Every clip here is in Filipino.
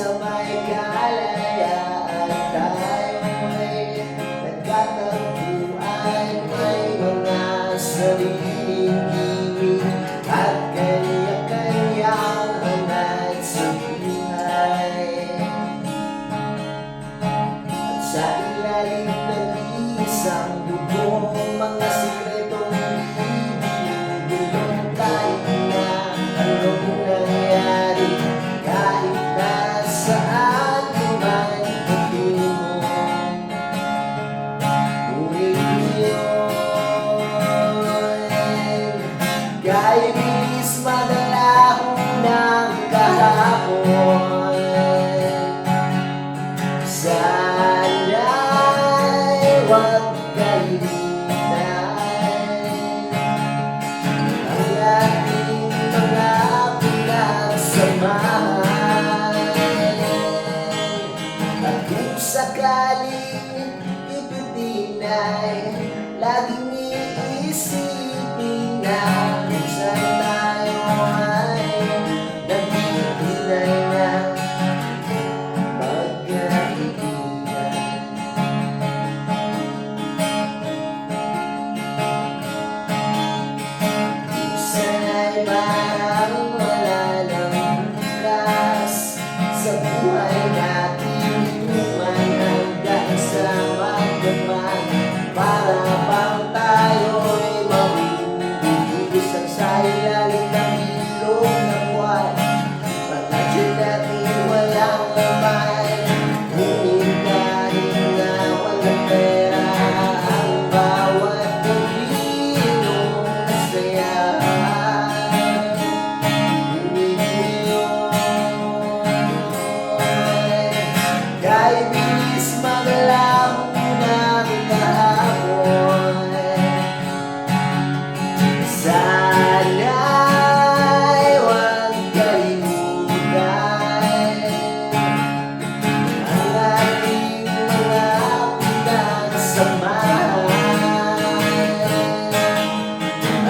sa may kalayaan tayo'y nagkatagpuan, may mga sariling gimik at kanya-kanyang hanad sa buhay. At sa ilalim ng isang bubong, mga sikretong ibinubulong kahit na anong nangyari, kahit na saan man patungo. Ngunit ngayon, kahit bilis magalaho ng kahapon, sana'y huwag kalimutan ang ating mga pinagsamahan. At kung sakaling itutin ay laging iisipin na minsan tayo ay nagtitinay na magkaibigan. Minsan ay parang wala ng bukas sa buhay natin, man hanggang sa magdaman, para bang tayo'y mabubusan sa ilalim ng ilog ng buwan. Pag-adyo natin walang laman, ngunit kahit na walang pera, ang bawat pilong masaya. Ngunit ngayon, kahit bilis maglaho ng kahapon, sana'y huwag kalimutan ang ating mga pinagsamahan.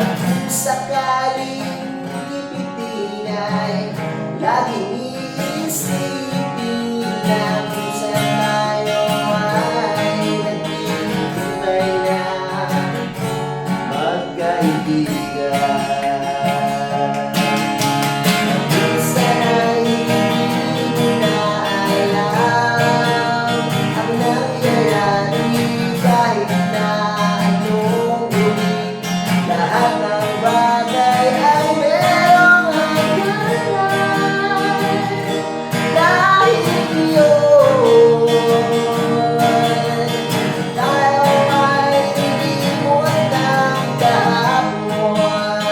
At kung sakaling ipitin ay laging iisipin na minsan tayo ay nagtitinay na magkaibigan. Minsan ay hindi mo na alam ang nangyayari, kahit na anong gawin, lahat ng bagay ay merong hangganan. Dahil yun, tayo ay lilimot ng kahapon.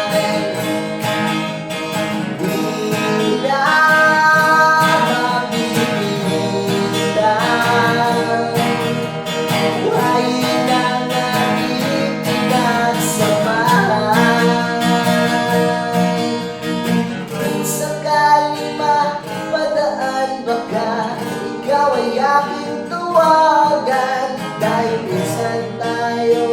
Di na mapipigilan, buhayin ang ating pinagsamahan. Kung sakaling mapadaan baka ikaw ay aking tawagan, dahil minsan tayo